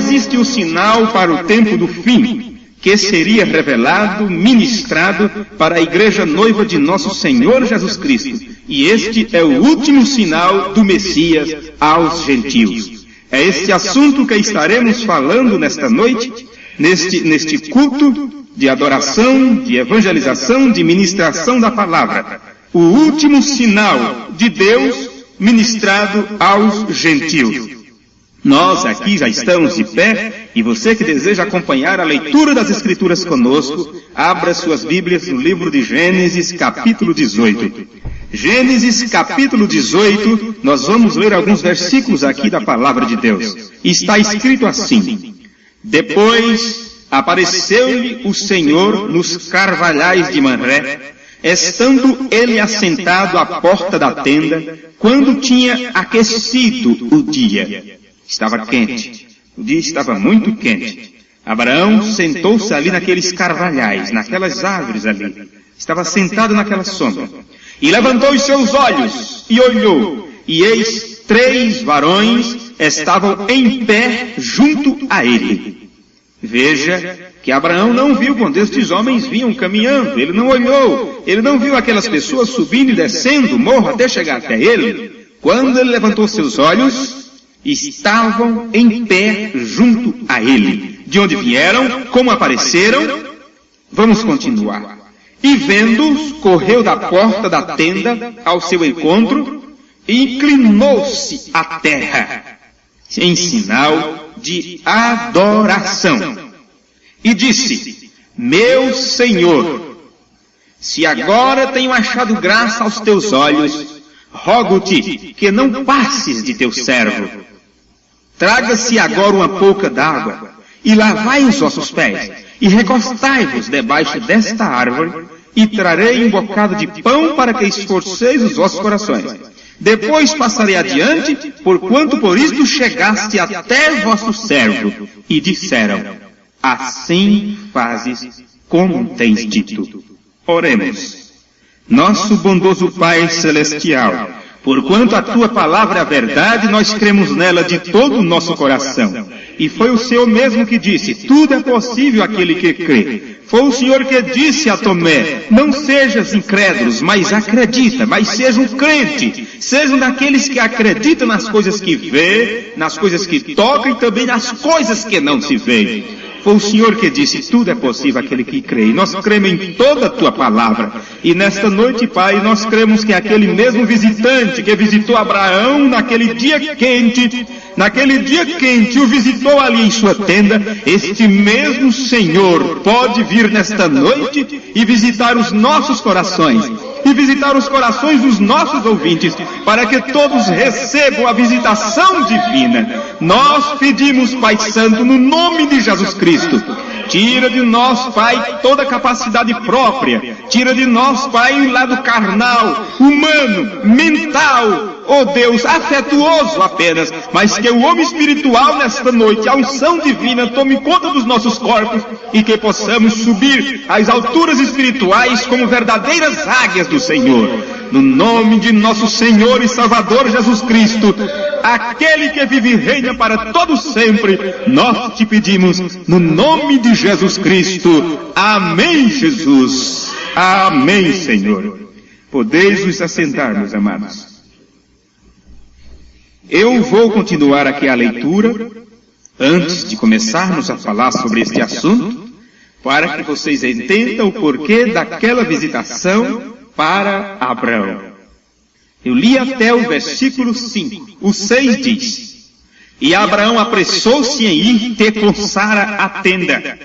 existe um sinal para o tempo do fim, que seria revelado, ministrado para a igreja noiva de nosso Senhor Jesus Cristo. E este é o último sinal do Messias aos gentios. É este assunto que estaremos falando nesta noite, neste culto de adoração, de evangelização, de ministração da palavra. O último sinal de Deus ministrado aos gentios. Nós aqui já estamos de pé, e você que deseja acompanhar a leitura das Escrituras conosco, abra suas Bíblias no livro de Gênesis, capítulo 18. Gênesis, capítulo 18, nós vamos ler alguns versículos aqui da palavra de Deus. Está escrito assim: Depois apareceu-lhe o Senhor nos carvalhais de Manré, estando ele assentado à porta da tenda, quando tinha aquecido o dia. Estava quente. O dia estava muito quente. Abraão sentou-se ali naqueles carvalhais, naquelas árvores ali. Estava sentado naquela sombra. E levantou os seus olhos e olhou. E eis 3 varões estavam em pé junto a ele. Veja que Abraão não viu quando estes homens vinham caminhando. Ele não olhou. Ele não viu aquelas pessoas subindo e descendo o morro até chegar até ele. Quando ele levantou seus olhos, estavam em pé junto a ele. De onde vieram? Como apareceram? Vamos continuar. E vendo-os, correu da porta da tenda ao seu encontro e inclinou-se à terra, em sinal de adoração. E disse: Meu Senhor, se agora tenho achado graça aos teus olhos, rogo-te que não passes de teu servo. Traga-se agora uma pouca d'água, e lavai os vossos pés, e recostai-vos debaixo desta árvore, e trarei um bocado de pão para que esforceis os vossos corações. Depois passarei adiante, porquanto por isto chegaste até vosso servo. E disseram: Assim fazes como tens dito. Oremos. Nosso bondoso Pai Celestial, porquanto a Tua palavra é a verdade, nós cremos nela de todo o nosso coração. E foi o Senhor mesmo que disse: tudo é possível àquele que crê. Foi o Senhor que disse a Tomé: não sejas incrédulos, mas acredita, mas seja um crente. Sejam daqueles que acreditam nas coisas que vê, nas coisas que toca e também nas coisas que não se vê. Foi o Senhor que disse: tudo é possível àquele que crê. E nós cremos em toda a Tua palavra. E nesta noite, Pai, nós cremos que aquele mesmo visitante que visitou Abraão naquele dia quente, o visitou ali em sua tenda, este mesmo Senhor pode vir nesta noite e visitar os nossos corações, e visitar os corações dos nossos ouvintes, para que todos recebam a visitação divina. Nós pedimos, Pai Santo, no nome de Jesus Cristo, tira de nós, Pai, toda a capacidade própria, tira de nós, Pai, o lado carnal, humano, mental, ó Deus, afetuoso apenas, mas que o homem espiritual nesta noite, a unção divina, tome conta dos nossos corpos e que possamos subir às alturas espirituais como verdadeiras águias do Senhor. No nome de nosso Senhor e Salvador Jesus Cristo, aquele que vive e reina para todo sempre, nós te pedimos, no nome de Jesus Cristo. Amém, Jesus. Amém, Senhor. Podeis vos assentar, meus amados. Eu vou continuar aqui a leitura, antes de começarmos a falar sobre este assunto, para que vocês entendam o porquê daquela visitação para Abraão. Eu li até o versículo 5. O 6 diz: E Abraão apressou-se em ir ter com Sara a tenda,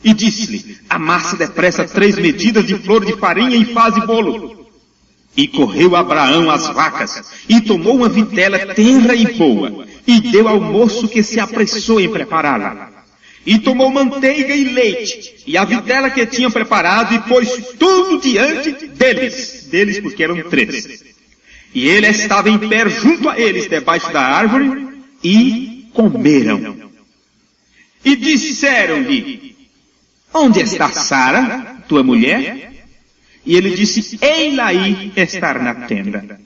e disse-lhe: Amassa depressa 3 medidas de flor de farinha e faze bolo. E correu Abraão às vacas, e tomou uma vitela tenra e boa, e deu ao moço que se apressou em prepará-la. E tomou manteiga e leite, e a vitela que tinha preparado, e pôs tudo diante deles porque eram 3. E ele estava em pé junto a eles, debaixo da árvore, e comeram. E disseram-lhe: Onde está Sara, tua mulher? E ele disse: Ei-la aí estar na tenda.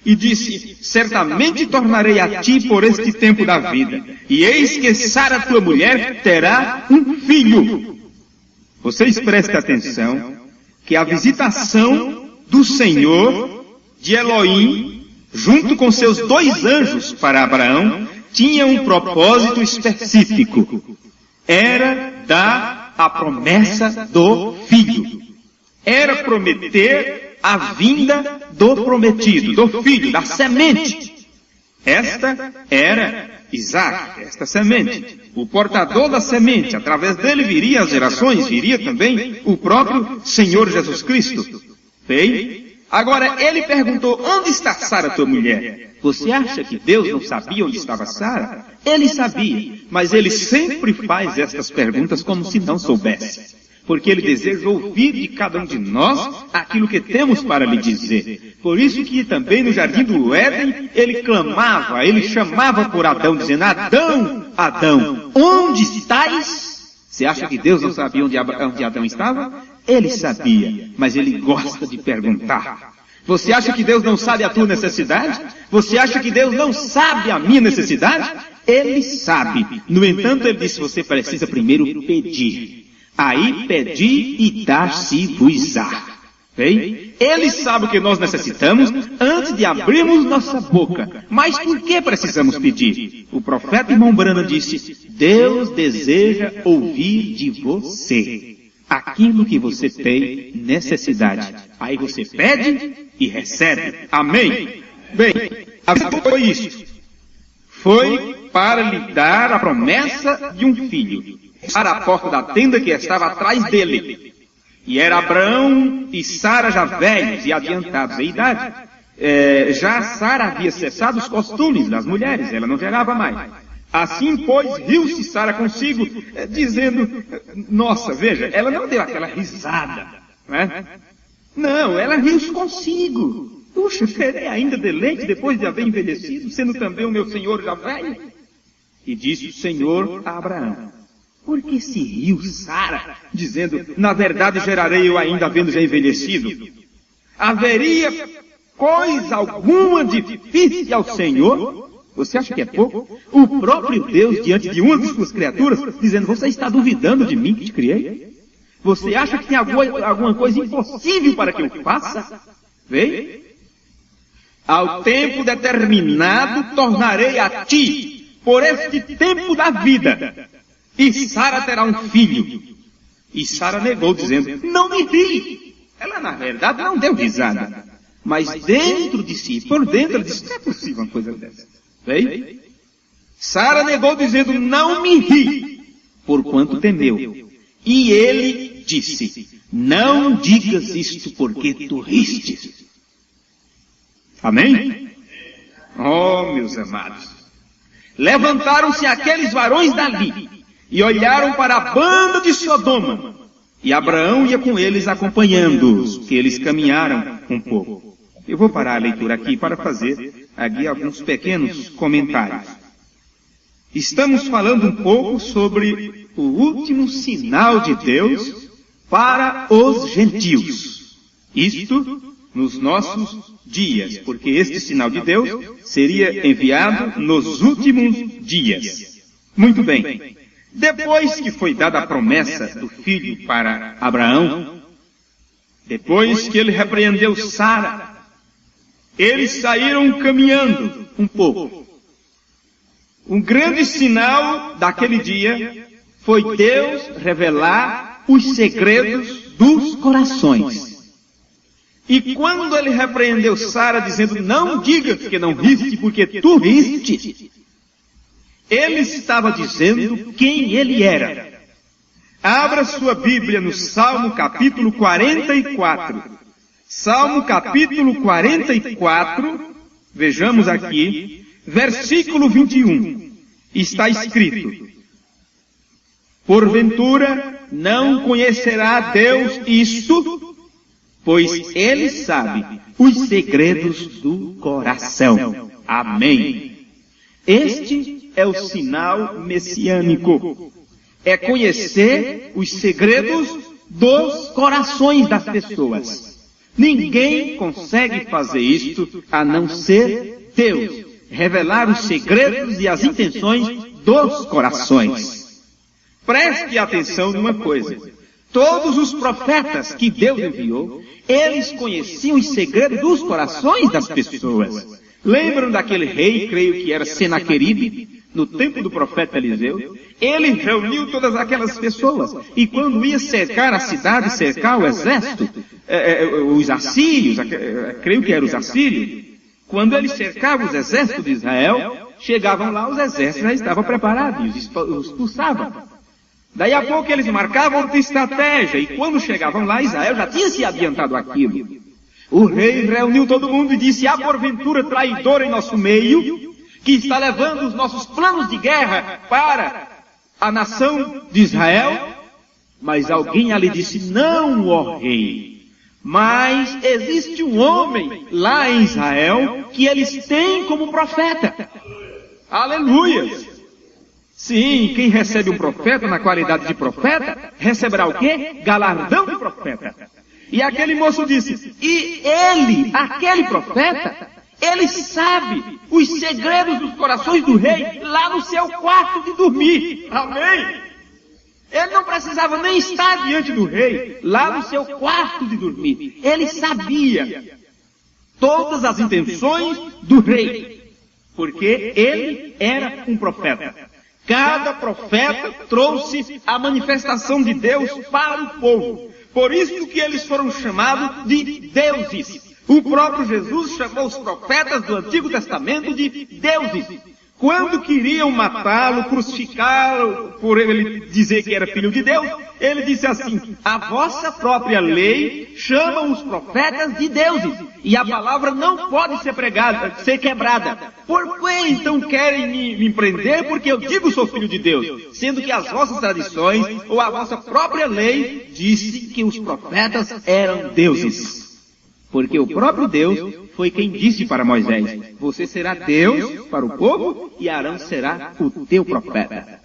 e disse: certamente tornarei a ti por este tempo da vida, e eis que Sara, tua mulher, terá um filho. Vocês prestem atenção que a visitação do Senhor, de Elohim, junto com seus 2 anjos para Abraão, tinha um propósito específico. Era dar a promessa do filho. Era prometer a vinda do prometido, do filho, da semente. Esta era Isaac, esta semente. O portador da semente, através dele viria as gerações, viria também o próprio Senhor Jesus Cristo. Bem, agora ele perguntou: onde está Sara, tua mulher? Você acha que Deus não sabia onde estava Sara? Ele sabia, mas ele sempre faz estas perguntas como se não soubesse. Porque ele deseja ouvir de cada um de nós aquilo que temos para lhe dizer. Por isso que também no jardim do Éden, ele clamava, ele chamava por Adão, dizendo: Adão, Adão, onde estás? Você acha que Deus não sabia onde Adão estava? Ele sabia, mas ele gosta de perguntar. Você acha que Deus não sabe a tua necessidade? Você acha que Deus não sabe a minha necessidade? Ele sabe. No entanto, ele disse: você precisa primeiro pedir. Aí pedi e dar-se-vos-á. Bem, ele sabe o que nós necessitamos antes de abrirmos nossa boca. Mas por que precisamos pedir? O profeta irmão Branham disse: Deus deseja ouvir de você aquilo que você tem necessidade. Aí você pede e recebe. Amém? Bem, foi isto. Foi para lhe dar a promessa de um filho. Para a porta da tenda que estava atrás dele. E era Abraão e Sara já velhos e adiantados em idade. Já Sara havia cessado os costumes das mulheres, ela não gerava mais. Assim, pois, riu-se Sara consigo, dizendo: nossa, veja, ela não deu aquela risada, né? Não, ela riu-se consigo. Puxa, serei ainda de leite depois de haver envelhecido, sendo também o meu senhor já velho? E disse o Senhor a Abraão: por que se riu Sara, dizendo: na verdade gerarei eu ainda havendo já envelhecido? Haveria coisa alguma difícil ao Senhor? Você acha que é pouco? O próprio Deus, diante de uma de suas criaturas, dizendo: você está duvidando de mim que te criei? Você acha que tem alguma coisa impossível para que eu faça? Vê? Ao tempo determinado tornarei a ti, por este tempo da vida, e Sara terá um filho. E Sara negou, dizendo: não me ri. Ela, na verdade, não deu risada. Mas dentro de si, por dentro, ela disse: não é possível uma coisa dessa. Vem? Sara negou, dizendo: não me ri, porquanto temeu. E ele disse: não digas isto, porque tu ristes. Amém? Oh, meus amados. Levantaram-se aqueles varões dali e olharam para a banda de Sodoma. E Abraão ia com eles acompanhando-os, que eles caminharam um pouco. Eu vou parar a leitura aqui para fazer aqui alguns pequenos comentários. Estamos falando um pouco sobre o último sinal de Deus para os gentios. Isto nos nossos dias, porque este sinal de Deus seria enviado nos últimos dias. Muito bem. Depois que foi dada a promessa do filho para Abraão, depois que ele repreendeu Sara, eles saíram caminhando um pouco. Um grande sinal daquele dia foi Deus revelar os segredos dos corações. E quando ele repreendeu Sara, dizendo: não digas que não riste, porque tu riste, ele estava dizendo quem ele era. Abra sua Bíblia no Salmo capítulo 44. Salmo capítulo 44, vejamos aqui, versículo 21. Está escrito: porventura não conhecerá Deus isto, pois ele sabe os segredos do coração. Amém. Este é o sinal messiânico. É conhecer os segredos dos corações das pessoas. Ninguém consegue fazer isto a não ser Deus, revelar os segredos e as intenções dos corações. Preste atenção numa coisa. Todos os profetas que Deus enviou, eles conheciam os segredos dos corações das pessoas. Lembram daquele rei, creio que era Senaqueribe, no tempo do profeta Eliseu? Ele reuniu todas aquelas pessoas, e quando ia cercar a cidade, cercar o exército, os assírios, creio que eram os assírios, quando ele cercava os exércitos de Israel, chegavam lá, os exércitos já estavam preparados, e os expulsavam. Daí a pouco eles marcavam outra estratégia, e quando chegavam lá, Israel já tinha se adiantado aquilo. O rei reuniu todo mundo e disse: há porventura traidor em nosso meio, que está levando os nossos planos de guerra para a nação de Israel? Mas alguém ali disse: não, ó rei, mas existe um homem lá em Israel que eles têm como profeta. Aleluia! Sim, quem recebe um profeta na qualidade de profeta, receberá o quê? Galardão de profeta. E aquele moço disse: e ele, aquele profeta, ele sabe os segredos dos corações do rei lá no seu quarto de dormir. Amém? Ele não precisava nem estar diante do rei, lá no seu quarto de dormir. Ele sabia todas as intenções do rei, porque ele era um profeta. Cada profeta trouxe a manifestação de Deus para o povo. Por isso que eles foram chamados de deuses. O próprio Jesus chamou os profetas do Antigo Testamento de deuses. Quando queriam matá-lo, crucificá-lo, por ele dizer que era filho de Deus, ele disse assim: a vossa própria lei chama os profetas de deuses, e a palavra não pode ser quebrada. Por que então querem me prender? Porque eu digo sou filho de Deus, sendo que as vossas tradições, ou a vossa própria lei, disse que os profetas eram deuses. Porque o próprio Deus foi quem disse para Moisés: você será Deus para o povo e Arão será o teu profeta.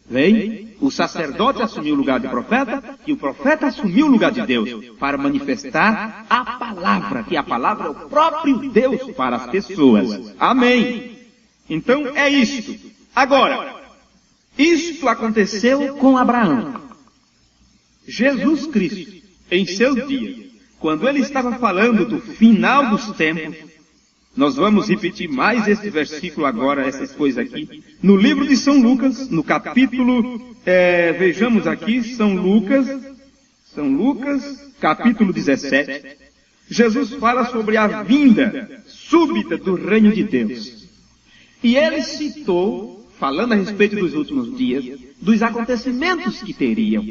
Vem, o sacerdote assumiu o lugar de profeta e o profeta assumiu o lugar de Deus para manifestar a palavra, que a palavra é o próprio Deus para as pessoas. Amém. Então é isto. Agora, isto aconteceu com Abraão. Jesus Cristo, em seu dia, quando ele estava falando do final dos tempos, nós vamos repetir mais esse versículo agora, essas coisas aqui, no livro de São Lucas, no capítulo, vejamos aqui, São Lucas, capítulo 17, Jesus fala sobre a vinda súbita do reino de Deus. E ele citou, falando a respeito dos últimos dias, dos acontecimentos que teriam.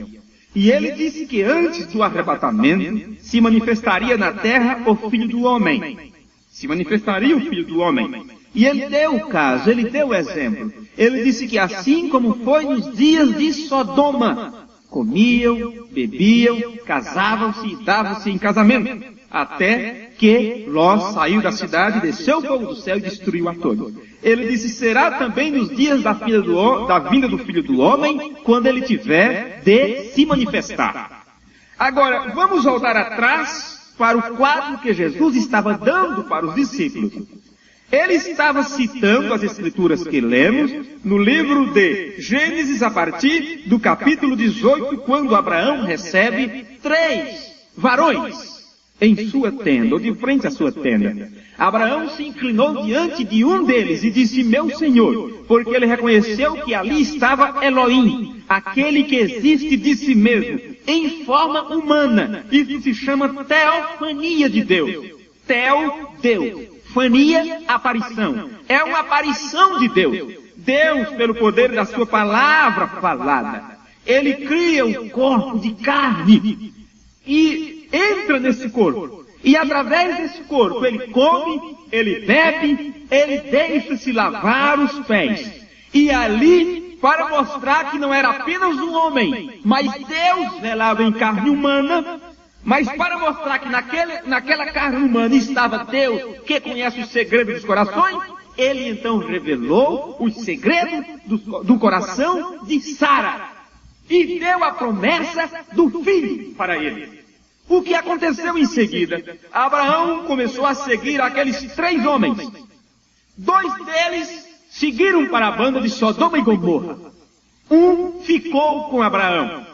E ele disse que antes do arrebatamento se manifestaria na terra o Filho do Homem. Se manifestaria o Filho do Homem. E ele deu o caso, ele deu o exemplo. Ele disse que assim como foi nos dias de Sodoma, comiam, bebiam, casavam-se e davam-se em casamento, até que Ló saiu da cidade, desceu o fogo do céu e destruiu a todos. Ele disse: será também nos dias da vinda do Filho do Homem, quando ele tiver de se manifestar. Agora, vamos voltar atrás para o quadro que Jesus estava dando para os discípulos. Ele estava citando as escrituras que lemos no livro de Gênesis, a partir do capítulo 18, quando Abraão recebe 3 varões em sua tenda, ou de frente à sua tenda. Abraão se inclinou diante de um deles e disse: meu Senhor, porque ele reconheceu que ali estava Elohim, aquele que existe de si mesmo, em forma humana. Isso se chama teofania de Deus. Teo, Deus. Fania, aparição. É uma aparição de Deus. Deus, pelo poder da sua palavra falada, ele cria um corpo de carne e entra nesse corpo. E através desse corpo ele come, ele bebe, ele deixa-se lavar os pés. E ali, para mostrar que não era apenas um homem, mas Deus velava em carne humana, mas para mostrar que naquela carne humana estava Deus, que conhece os segredos dos corações, ele então revelou os segredos do coração de Sara. E deu a promessa do filho para ele. O que aconteceu em seguida? Abraão começou a seguir aqueles 3 homens. 2 deles seguiram para a banda de Sodoma e Gomorra. Um ficou com Abraão.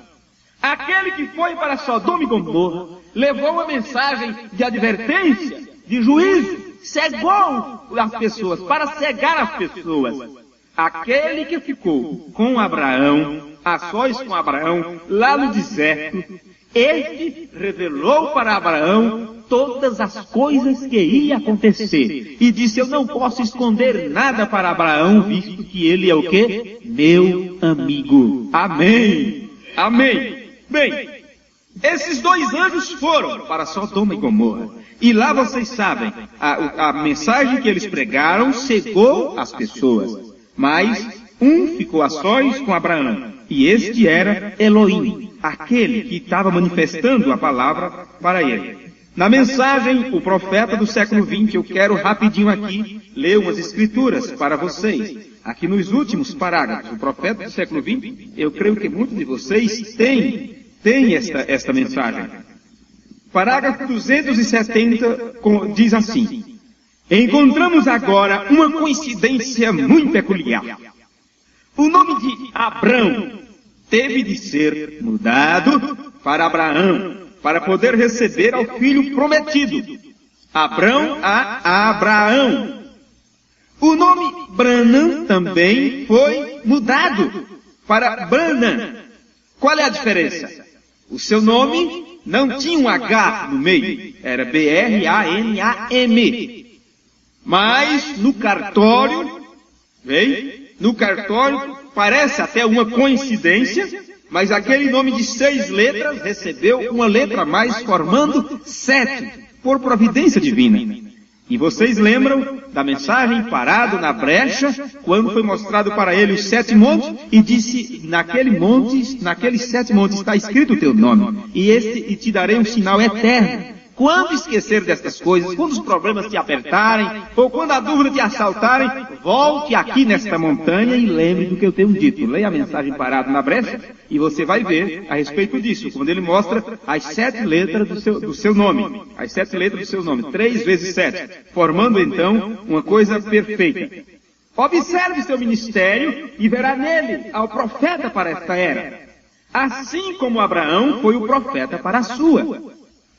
Aquele que foi para Sodoma e Gomorra levou uma mensagem de advertência, de juízo, cegou as pessoas, para cegar as pessoas. Aquele que ficou com Abraão, a sós com Abraão, lá no deserto, este revelou para Abraão todas as coisas que ia acontecer. E disse, eu não posso esconder nada para Abraão, visto que ele é o quê? Meu amigo. Amém. Amém. Bem, esses 2 anjos foram para Sodoma e Gomorra. E lá vocês sabem, a mensagem que eles pregaram cegou as pessoas. Mas um ficou a sós com Abraão. E este era Elohim, aquele que estava manifestando a palavra para ele. Na mensagem, o profeta do século XX, eu quero rapidinho aqui ler umas escrituras para vocês. Aqui nos últimos parágrafos, o profeta do século XX, eu creio que muitos de vocês têm esta mensagem. Parágrafo 270 diz assim: encontramos agora uma coincidência muito peculiar. O nome de Abrão teve de ser mudado para Abraão, para poder receber ao filho prometido. Abrão a Abraão. O nome Branham também foi mudado para Branham. Qual é a diferença? O seu nome não tinha um H no meio, era B-R-A-N-A-M. Mas no cartório, parece até uma coincidência, mas aquele nome de 6 letras recebeu uma letra a mais, formando 7, por providência divina. E vocês lembram da mensagem parado na brecha, quando foi mostrado para ele os 7 montes, e disse, naqueles 7 montes está escrito o teu nome, e te darei um sinal eterno. Quando esquecer destas coisas, quando os problemas te apertarem, ou quando a dúvida te assaltarem, volte aqui nesta montanha e lembre do que eu tenho dito. Leia a mensagem parada na brecha e você vai ver a respeito disso, quando ele mostra as 7 letras do seu nome. As 7 letras do seu nome, 3 vezes 7, formando então uma coisa perfeita. Observe seu ministério e verá nele ao profeta para esta era. Assim como Abraão foi o profeta para a sua.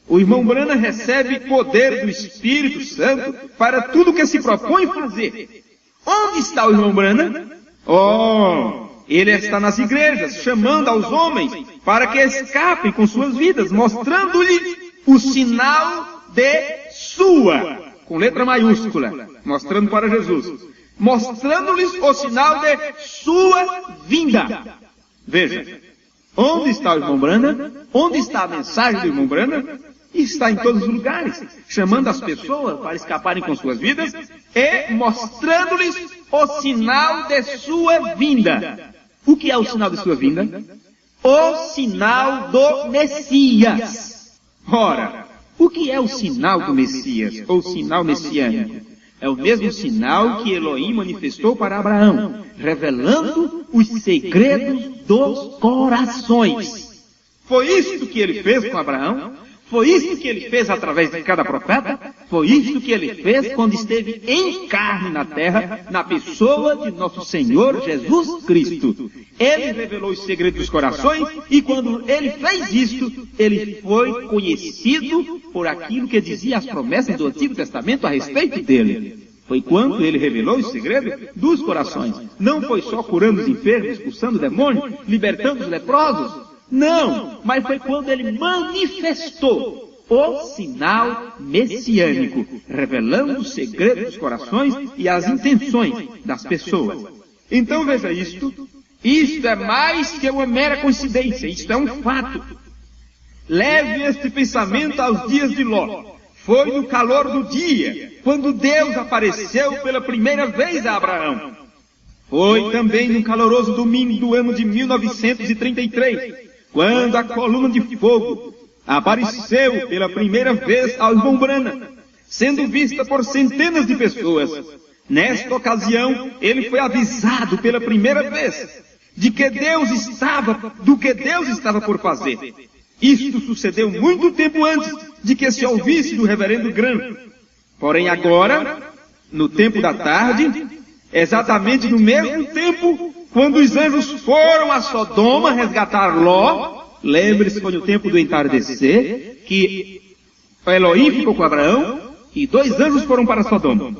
O irmão Branham recebe poder do Espírito Santo para tudo o que se propõe fazer. Onde está o irmão Branham? Ele está nas igrejas, chamando aos homens para que escapem com suas vidas, mostrando-lhe o sinal de sua, com letra maiúscula, mostrando para Jesus, mostrando-lhes o sinal de sua vinda. Veja, onde está o irmão Branham? Onde está a mensagem do irmão Branham? Está em todos os lugares, chamando as pessoas para escaparem com suas vidas e mostrando-lhes o sinal de sua vinda. O que é o sinal de sua vinda? O sinal do Messias. Ora, o que é o sinal do Messias, ou sinal messiânico? É o mesmo sinal que Elohim manifestou para Abraão, revelando os segredos dos corações. Foi isto que ele fez com Abraão? Foi isso que ele fez através de cada profeta? Foi isso que ele fez quando esteve em carne na terra, na pessoa de nosso Senhor Jesus Cristo. Ele revelou os segredos dos corações e quando ele fez isto, ele foi conhecido por aquilo que dizia as promessas do Antigo Testamento a respeito dele. Foi quando ele revelou os segredos dos corações. Não foi só curando os enfermos, expulsando demônios, libertando os leprosos. Não, mas foi quando ele manifestou o sinal messiânico, revelando os segredos dos corações e as intenções das pessoas. Então veja isto é mais que uma mera coincidência, isto é um fato. Leve este pensamento aos dias de Ló. Foi no calor do dia, quando Deus apareceu pela primeira vez a Abraão. Foi também no caloroso domingo do ano de 1933, quando a coluna de fogo apareceu pela primeira vez ao irmão Branham, sendo vista por centenas de pessoas. Nesta ocasião, ele foi avisado pela primeira vez do que Deus estava por fazer. Isto sucedeu muito tempo antes de que se ouvisse do reverendo Graham. Porém agora, no tempo da tarde, exatamente no mesmo tempo, quando os anjos foram a Sodoma resgatar Ló, lembre-se, foi no tempo do entardecer, que Elohim ficou com Abraão, e 2 anjos foram para Sodoma.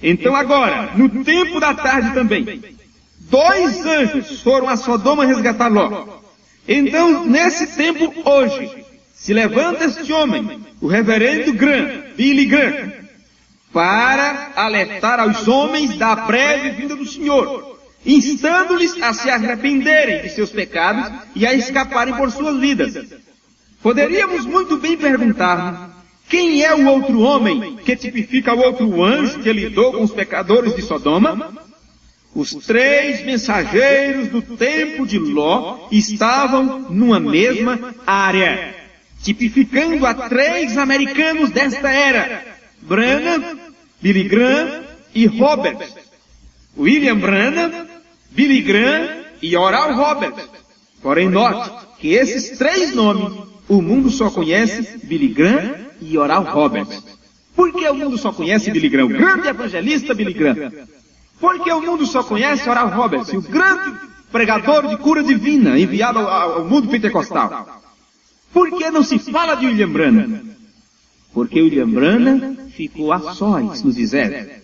Então agora, no tempo da tarde também, 2 anjos foram a Sodoma resgatar Ló. Então, nesse tempo, hoje, se levanta este homem, o reverendo Graham, Billy Graham, para alertar aos homens da breve vinda do Senhor, instando-lhes a se arrependerem de seus pecados e a escaparem por suas vidas. Poderíamos muito bem perguntar, quem é o outro homem que tipifica o outro anjo que lidou com os pecadores de Sodoma? Os 3 mensageiros do tempo de Ló estavam numa mesma área, tipificando a 3 americanos desta era, Branham, Billy Graham e Roberts. William Branham, Billy Graham e Oral Roberts. Porém, note que esses 3 nomes, o mundo só conhece Billy Graham e Oral Roberts. Por que o mundo só conhece Billy Graham, o grande evangelista Billy Graham? Por que o mundo só conhece Oral Roberts, o grande pregador de cura divina enviado ao mundo pentecostal? Por que não se fala de William Branham? Porque William Branham ficou a sós no deserto.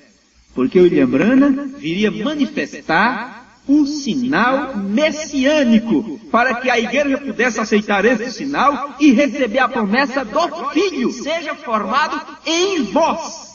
Porque William Branham viria manifestar o sinal messiânico, para que a igreja pudesse aceitar esse sinal e receber a promessa do Filho, seja formado em vós.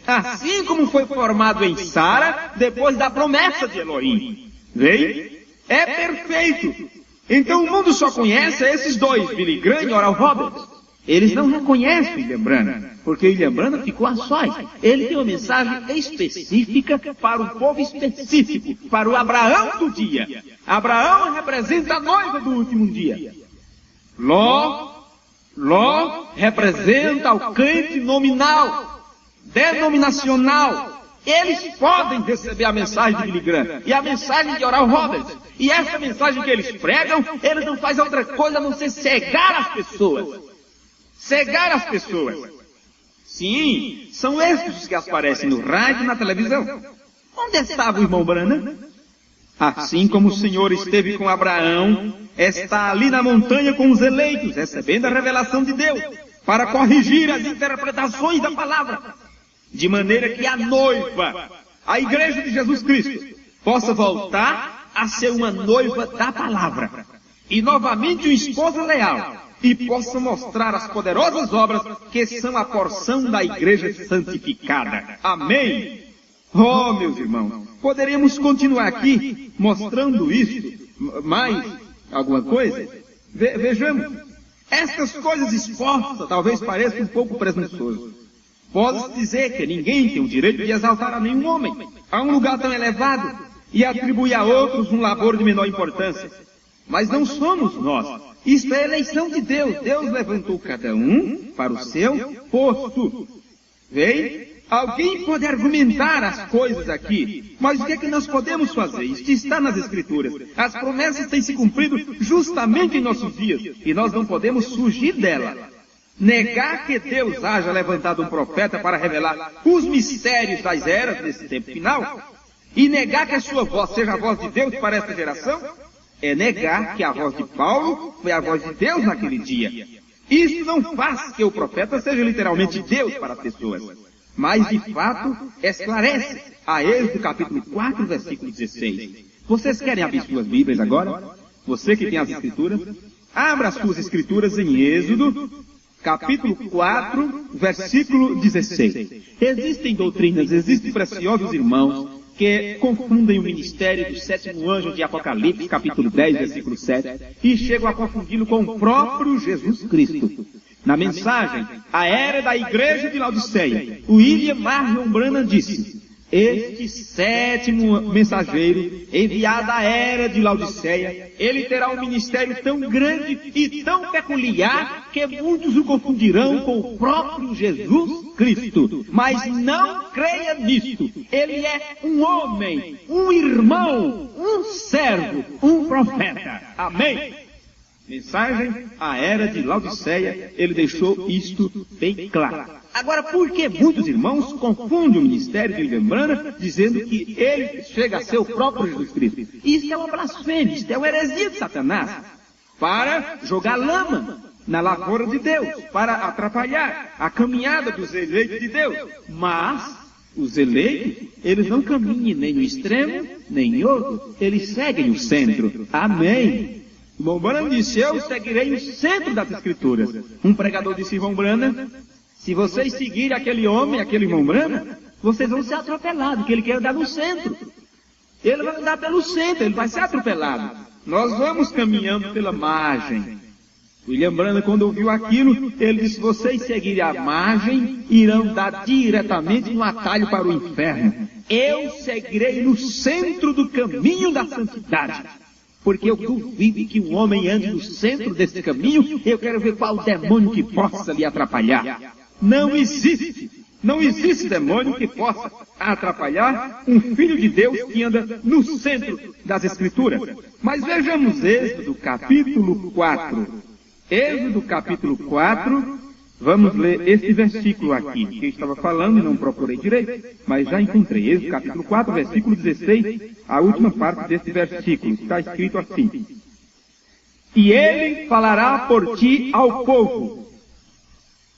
Assim como foi formado em Sara, depois da promessa de Elohim. Veio? É perfeito. Então o mundo só conhece esses 2, Billy Graham e Oral Roberts. Eles não reconhecem William Branham, porque William Branham ficou a sós. Ele tem uma mensagem específica para um povo específico, para o Abraão do dia. Abraão representa a noiva do último dia. Ló representa o crente nominal, denominacional. Eles podem receber a mensagem de Billy Graham e a mensagem de Oral Roberts. E essa mensagem que eles pregam, eles não fazem outra coisa a não ser cegar as pessoas. Cegar as pessoas. Sim, são esses os que aparecem no rádio e na televisão. Onde estava o irmão Branham? Assim como o Senhor esteve com Abraão, está ali na montanha com os eleitos, recebendo a revelação de Deus, para corrigir as interpretações da palavra, de maneira que a noiva, a igreja de Jesus Cristo, possa voltar a ser uma noiva da palavra, e novamente uma esposa leal, e possa mostrar as poderosas obras que são a porção da igreja santificada. Amém? Oh, meus irmãos, poderíamos continuar aqui mostrando isso, mais alguma coisa? Vejamos, estas coisas expostas talvez pareçam um pouco presunçoso. Pode-se dizer que ninguém tem o direito de exaltar a nenhum homem a um lugar tão elevado e atribuir a outros um labor de menor importância. Mas não somos nós. Isto é a eleição de Deus. Deus levantou cada um para o seu posto. Veio? Alguém pode argumentar as coisas aqui, mas o que é que nós podemos fazer? Isto está nas Escrituras. As promessas têm se cumprido justamente em nossos dias, e nós não podemos fugir dela. Negar que Deus haja levantado um profeta para revelar os mistérios das eras desse tempo final, e negar que a sua voz seja a voz de Deus para esta geração, é negar que a voz de Paulo foi a voz de Deus naquele dia. Isso não faz que o profeta seja literalmente Deus para as pessoas, mas de fato esclarece a Êxodo capítulo 4, versículo 16. Vocês querem abrir suas Bíblias agora? Você que tem as Escrituras, abra as suas Escrituras em Êxodo capítulo 4, versículo 16. Existem doutrinas, existem preciosos irmãos que confundem o ministério do 7º anjo de Apocalipse, capítulo 10, versículo 7, e chegam a confundi-lo com o próprio Jesus Cristo. Na mensagem, a era da igreja de Laodiceia, William Marion Branham disse: este 7º mensageiro, enviado à era de Laodiceia, ele terá um ministério tão grande e tão peculiar que muitos o confundirão com o próprio Jesus Cristo. Mas não creia nisto. Ele é um homem, um irmão, um servo, um profeta. Amém? Mensagem à era de Laodiceia, ele deixou isto bem claro. Agora, por que muitos irmãos confundem o ministério de William Branham, dizendo que ele chega a ser o próprio Jesus Cristo? Isso é uma blasfêmia, isso é uma heresia de Satanás, para jogar lama na lavoura de Deus, para atrapalhar a caminhada dos eleitos de Deus. Mas os eleitos, eles não caminham nem no extremo, nem em outro, eles seguem o centro. Amém. Irmão Branham disse, eu seguirei o centro das Escrituras. Um pregador disse, irmão Branham, se vocês seguirem aquele homem, aquele irmão Branham, vocês vão ser atropelados, porque ele quer andar no centro. Ele vai andar pelo centro, ele vai ser atropelado. Nós vamos caminhando pela margem. William Branham, quando ouviu aquilo, ele disse, vocês seguirem a margem, irão dar diretamente no atalho para o inferno. Eu seguirei no centro do caminho da santidade. Porque eu duvido que um homem ande no centro desse caminho, eu quero ver qual demônio que possa lhe atrapalhar. Não existe demônio que possa atrapalhar um filho de Deus que anda no centro das Escrituras. Mas vejamos Êxodo capítulo 4. Êxodo capítulo 4, vamos ler este versículo aqui, que eu estava falando e não procurei direito, mas já encontrei. Êxodo capítulo 4, versículo 16, a última parte deste versículo, está escrito assim. E ele falará por ti ao povo,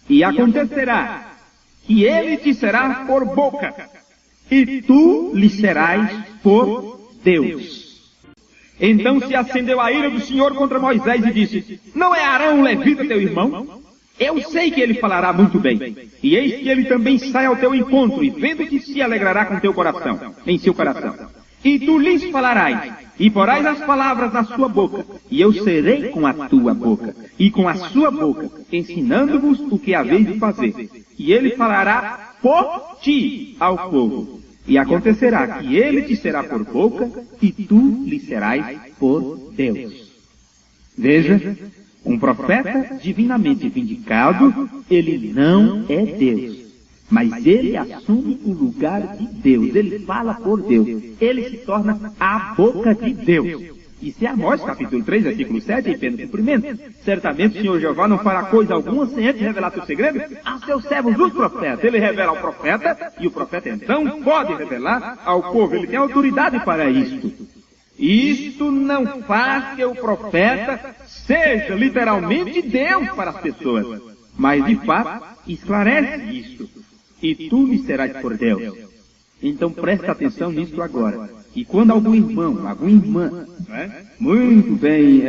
e acontecerá que ele te será por boca, e tu lhe serás por Deus. Então se acendeu a ira do Senhor contra Moisés e disse, não é Arão o levita teu irmão? Eu sei que ele falará muito bem, e eis que ele também sai ao teu encontro, e vendo-te se alegrará com teu coração, em seu coração. E tu lhes falarás, e porás as palavras na sua boca, e eu serei com a tua boca, e com a sua boca, ensinando-vos o que haveis de fazer. E ele falará por ti ao povo. E acontecerá que ele te será por boca, e tu lhe serás por Deus. Veja, um profeta divinamente vindicado, ele não é Deus, mas ele assume o lugar de Deus, ele fala por Deus, ele se torna a boca de Deus. Isso é Amós, capítulo 3, versículo 7, em pleno cumprimento. Certamente o Senhor Jeová não fará coisa alguma sem antes revelar seu segredo a seus servos, os profetas. Ele revela ao profeta, e o profeta então pode revelar ao povo. Ele tem autoridade para isto. Isto não faz que o profeta seja literalmente Deus para as pessoas, mas de fato esclarece isto. E tu me serás por Deus. Então presta atenção nisso agora. E quando algum irmão, alguma irmã, muito bem,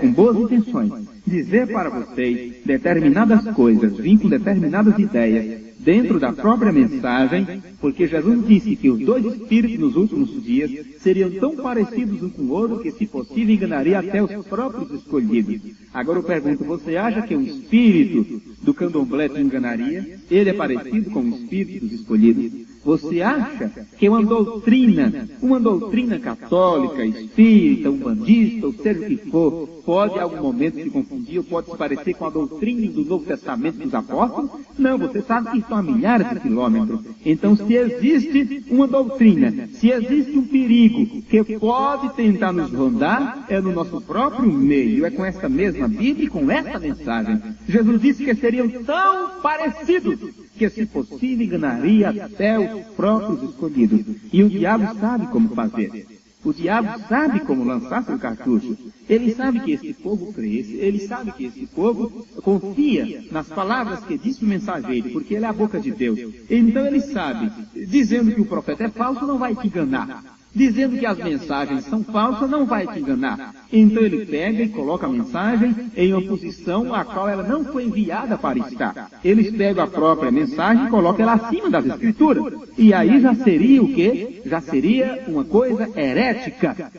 com boas intenções, dizer para vocês determinadas coisas, vir com determinadas ideias, dentro da própria mensagem, porque Jesus disse que os dois espíritos nos últimos dias seriam tão parecidos um com o outro que, se possível, enganaria até os próprios escolhidos. Agora eu pergunto, você acha que o espírito do candomblé te enganaria? Ele é parecido com o espírito dos escolhidos? Você acha que uma doutrina católica, espírita, umbandista, ou seja o que for, pode em algum momento se confundir ou pode se parecer com a doutrina do Novo Testamento dos apóstolos? Não, você sabe que estão a milhares de quilômetros. Então, se existe uma doutrina, se existe um perigo que pode tentar nos rondar, é no nosso próprio meio, é com esta mesma Bíblia e com esta mensagem. Jesus disse que seriam tão parecidos que, se possível, enganaria até os próprios escolhidos. E o diabo sabe como fazer. O diabo sabe como lançar seu cartucho. Ele sabe que esse povo crê, ele sabe que esse povo confia nas palavras que disse o mensageiro, porque ele é a boca de Deus. Então ele sabe, dizendo que o profeta é falso, não vai te enganar. Dizendo que as mensagens são falsas, não vai te enganar. Então ele pega e coloca a mensagem em uma posição a qual ela não foi enviada para estar. Eles pegam a própria mensagem e colocam ela acima das Escrituras. E aí já seria o quê? Já seria uma coisa herética.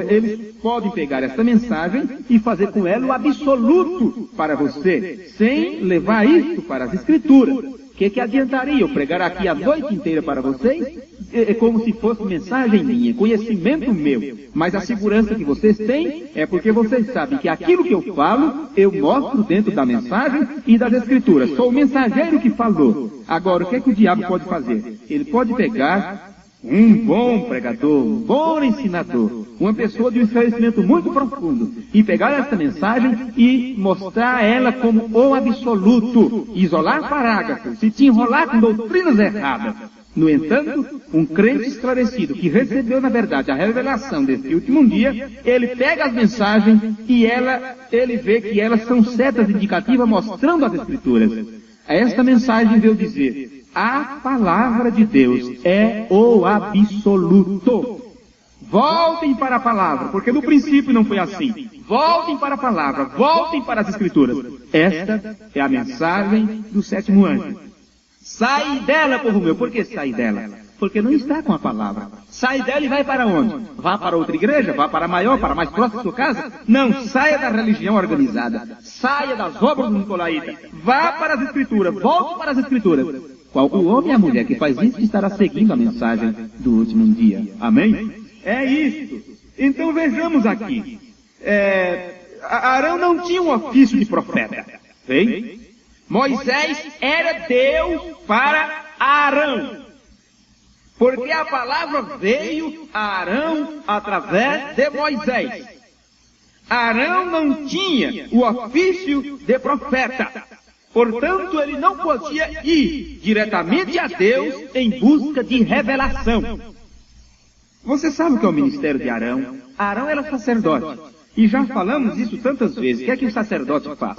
Eles podem pegar essa mensagem e fazer com ela o absoluto para você, sem levar isso para as Escrituras. O que adiantaria eu pregar aqui a noite inteira para vocês? É como se fosse mensagem minha, conhecimento meu. Mas a segurança que vocês têm é porque vocês sabem que aquilo que eu falo, eu mostro dentro da mensagem e das Escrituras. Sou o mensageiro que falou. Agora, o que é que o diabo pode fazer? Ele pode pegar um bom pregador, um bom ensinador, uma pessoa de um esclarecimento muito profundo, e pegar esta mensagem e mostrar ela como o absoluto, isolar parágrafos e te enrolar com doutrinas erradas. No entanto, um crente esclarecido, que recebeu na verdade a revelação deste último dia, ele pega as mensagens e ele vê que elas são setas indicativas mostrando as Escrituras. Esta mensagem veio dizer: a palavra de Deus é o absoluto. Voltem para a palavra, porque no princípio não foi assim. Voltem para a palavra, voltem para as Escrituras. Esta é a mensagem do sétimo anjo. Sai dela, povo meu. Por que sai dela? Porque não está com a palavra. Sai dela e vai para onde? Vá para outra igreja? Vá para a maior, para a mais próxima da sua casa? Não, saia da religião organizada. Saia das obras do Nicolaíta. Vá para as Escrituras, volte para as Escrituras. Qual o homem e a mulher que faz isso estará seguindo a mensagem do último dia. Amém? É isso. Então vejamos aqui. Arão não tinha um ofício de profeta. Vem? Moisés era Deus para Arão. Porque a palavra veio a Arão através de Moisés. Arão não tinha o ofício de profeta. Portanto, ele não podia ir diretamente a Deus em busca de revelação. Você sabe o que é o ministério de Arão? Arão era sacerdote. E já falamos isso tantas vezes. O que é que o sacerdote faz?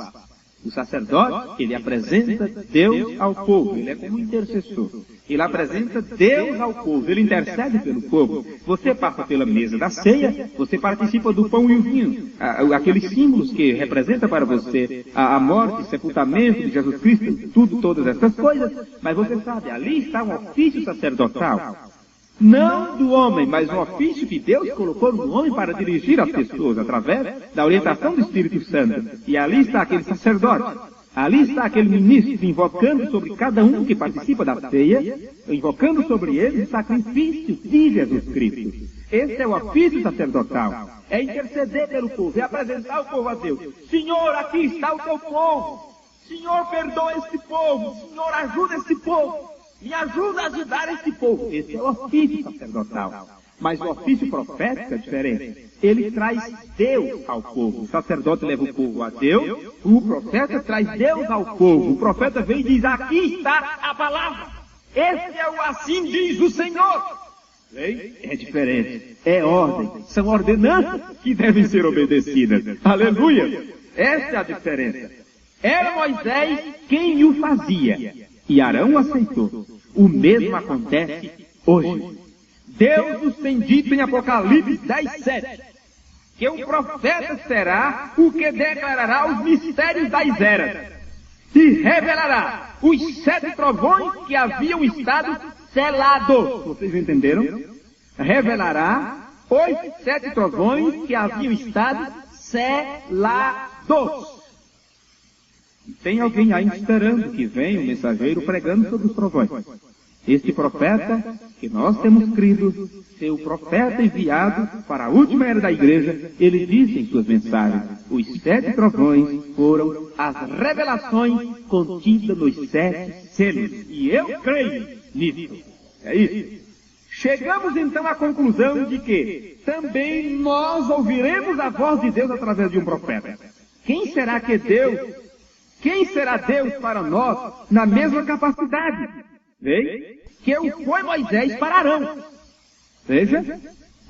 O sacerdote, ele apresenta Deus ao povo. Ele é como um intercessor. Ele apresenta Deus ao povo. Ele intercede pelo povo. Você passa pela mesa da ceia, você participa do pão e o vinho. Aqueles símbolos que representam para você a morte, o sepultamento de Jesus Cristo, todas essas coisas. Mas você sabe, ali está um ofício sacerdotal. Não do homem, mas um ofício que Deus colocou no homem para dirigir as pessoas, através da orientação do Espírito Santo. E ali está aquele sacerdote, ali está aquele ministro, invocando sobre cada um que participa da ceia, invocando sobre ele o sacrifício de Jesus Cristo. Esse é o ofício sacerdotal. É interceder pelo povo, é apresentar o povo a Deus. Senhor, aqui está o teu povo. Senhor, perdoa este povo. Senhor, ajuda este povo. Me ajuda a ajudar esse povo. Esse é o ofício sacerdotal. Mas o ofício profético é diferente. Ele traz Deus ao povo. O sacerdote leva o povo a Deus. O profeta traz Deus ao povo. O profeta vem e diz: aqui está a palavra. Esse é o assim diz o Senhor. É diferente. É ordem. São ordenanças que devem ser obedecidas. Aleluia. Essa é a diferença. Era Moisés quem o fazia. E Arão aceitou. O mesmo acontece hoje. Deus nos tem dito em Apocalipse 10:7, que o profeta será o que declarará os mistérios das eras, e revelará os 7 trovões que haviam estado selados. Vocês entenderam? Revelará os 7 trovões que haviam estado selados. Tem alguém aí esperando que venha um mensageiro pregando sobre os trovões. Este profeta, que nós temos crido ser o profeta enviado para a última era da igreja, ele disse em suas mensagens: os 7 trovões foram as revelações contidas nos 7 selos. E eu creio nisso. É isso. Chegamos então à conclusão de que também nós ouviremos a voz de Deus através de um profeta. Quem será que Deus? Quem será Deus para nós na mesma capacidade? Vê? Que foi Moisés para Arão. Veja,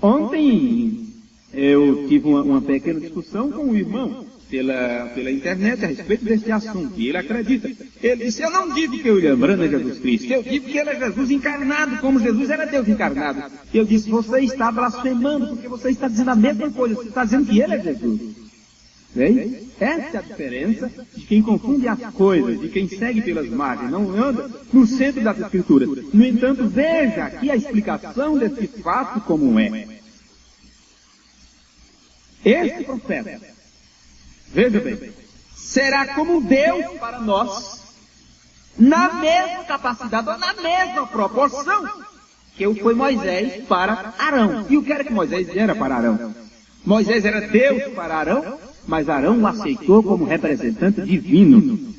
ontem eu tive uma pequena discussão com um irmão pela internet a respeito desse assunto. E ele acredita. Ele disse: eu não digo que William Branham é Jesus Cristo. Eu digo que ele é Jesus encarnado, como Jesus era Deus encarnado. Eu disse: você está blasfemando, porque você está dizendo a mesma coisa. Você está dizendo que ele é Jesus. Vê? Essa é a diferença de quem confunde as coisas, de quem segue pelas margens, não anda no centro das Escrituras. No entanto, veja aqui a explicação desse fato como é. Este profeta, veja bem, será como Deus para nós, na mesma capacidade ou na mesma proporção que foi Moisés para Arão. E o que era que Moisés era para Arão? Moisés era Deus para Arão, mas Arão o aceitou como representante divino.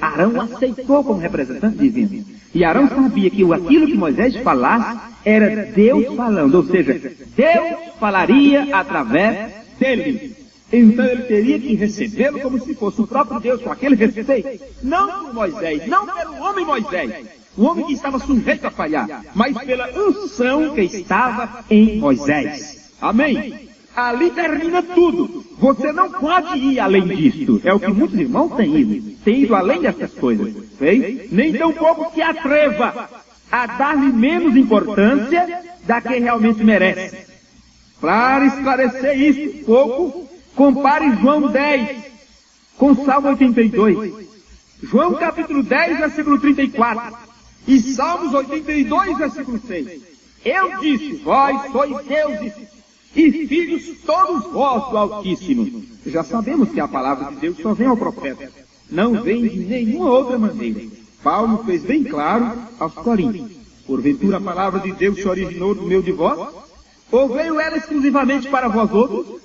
Arão o aceitou como representante divino. E Arão sabia que aquilo que Moisés falasse era Deus falando, ou seja, Deus falaria através dele. Então ele teria que recebê-lo como se fosse o próprio Deus, com aquele respeito. Não por Moisés, não pelo homem Moisés, o homem que estava sujeito a falhar, mas pela unção que estava em Moisés. Amém? Ali termina tudo. Você não pode ir além disto. É o que muitos irmãos têm ido além dessas coisas. Bem? Nem tão pouco se atreva a dar-lhe menos importância da que realmente merece. Para esclarecer isso pouco, compare João 10 com Salmo 82. João capítulo 10, versículo 34. E Salmos 82, versículo 6. Eu disse, vós sois deuses e filhos todos vós do Altíssimo. Já sabemos que a palavra de Deus só vem ao profeta. Não vem de nenhuma outra maneira. Paulo fez bem claro aos Coríntios. Porventura a palavra de Deus se originou do meio de vós? Ou veio ela exclusivamente para vós outros?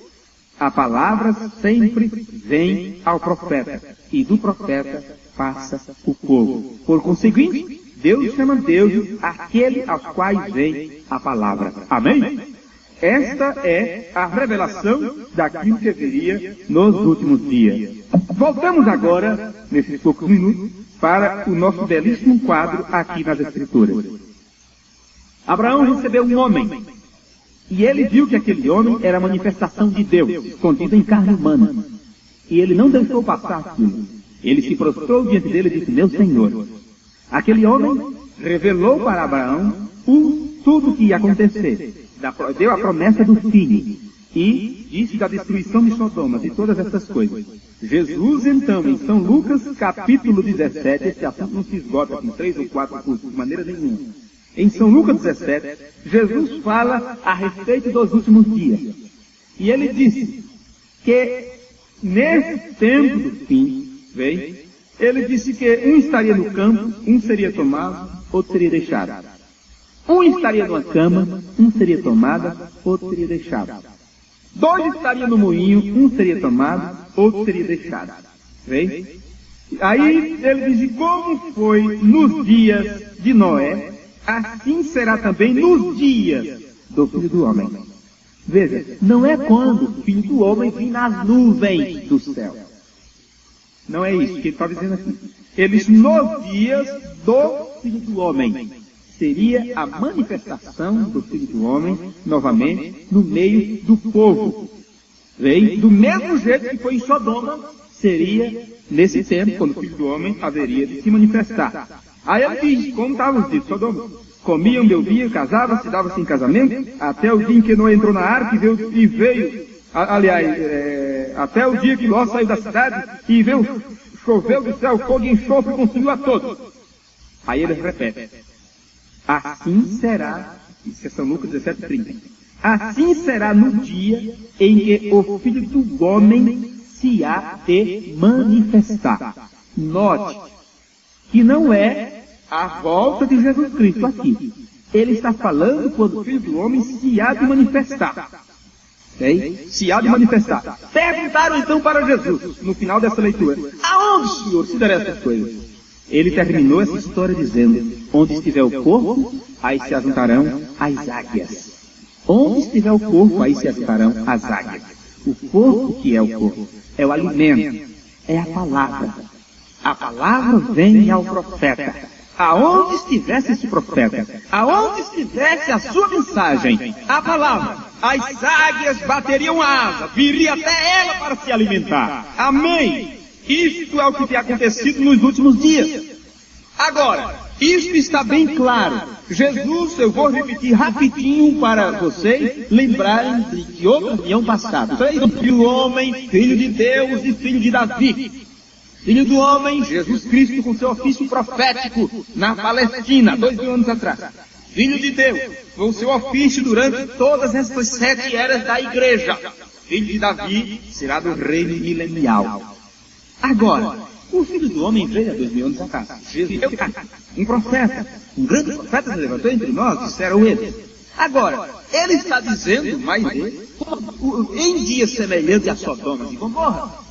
A palavra sempre vem ao profeta. E do profeta passa o povo. Por conseguinte, Deus chama Deus aquele aos quais vem a palavra. Amém? Esta é a revelação daquilo que viria nos últimos dias. Voltamos agora, nesses poucos minutos, para o nosso belíssimo quadro aqui nas Escrituras. Abraão recebeu um homem, e ele viu que aquele homem era a manifestação de Deus, escondida em carne humana. E ele não deixou passar aquilo. Ele se prostrou diante dele e disse, meu Senhor. Aquele homem revelou para Abraão tudo o que ia acontecer. Deu a promessa do filho e disse da destruição de Sodoma, de todas essas coisas. Jesus, então, em São Lucas, capítulo 17, esse assunto não se esgota com 3 ou 4 cursos, de maneira nenhuma. Em São Lucas 17, Jesus fala a respeito dos últimos dias. E ele disse que nesse tempo do fim, ele disse que um estaria no campo, um seria tomado, outro seria deixado. Um estaria numa cama, um seria tomado, outro seria deixado. 2 estariam no moinho, um seria tomado, outro seria deixado. Aí ele diz, como foi nos dias de Noé, assim será também nos dias do Filho do Homem. Veja, não é quando o Filho do Homem vir nas nuvens do céu. Não é isso que ele está dizendo aqui. Ele diz, nos dias do Filho do Homem. Seria a manifestação do Filho do Homem, novamente, no meio do povo. Do mesmo jeito que foi em Sodoma, seria nesse tempo, quando o Filho do Homem haveria de se manifestar. Aí ele diz, como estavam os dias de Sodoma? Comiam, bebiam, casavam-se, davam-se em casamento, até o dia em que Noé entrou na arca e veio, até o dia que Ló saiu da cidade e veio, choveu do céu fogo e enxofre e consumiu a todos. Aí ele repete, assim será, isso é São Lucas 17:30, assim será no dia em que o Filho do Homem se há de manifestar. Note que não é a volta de Jesus Cristo aqui. Ele está falando quando o Filho do Homem se há de manifestar. Se há de manifestar. Perguntaram então para Jesus, no final dessa leitura, aonde, Senhor, se darão essas coisas? Ele terminou essa história dizendo, onde estiver o corpo, aí se ajuntarão as águias. Onde estiver o corpo, aí se ajuntarão as águias. O corpo, que é o corpo, é o alimento, é a palavra. A palavra vem ao profeta. Aonde estivesse esse profeta, aonde estivesse a sua mensagem, a palavra, as águias bateriam asa, viria até ela para se alimentar. Amém? Isto é o que tem acontecido nos últimos dias. Agora, isto está bem claro. Jesus, eu vou repetir rapidinho para vocês lembrarem de outra reunião passada. Filho do homem, filho de Deus e filho de Davi. Filho do homem, Jesus Cristo com seu ofício profético na Palestina, 2000 anos atrás. Filho de Deus, com o seu ofício durante todas estas 7 eras da igreja. Filho de Davi será do reino milenial. Agora, o Filho do Homem veio há 2000 anos atrás. Jesus, um profeta, um grande profeta se levantou entre nós, disseram eles. Agora, ele está dizendo, mas em dias semelhantes a Sodoma e Gomorra,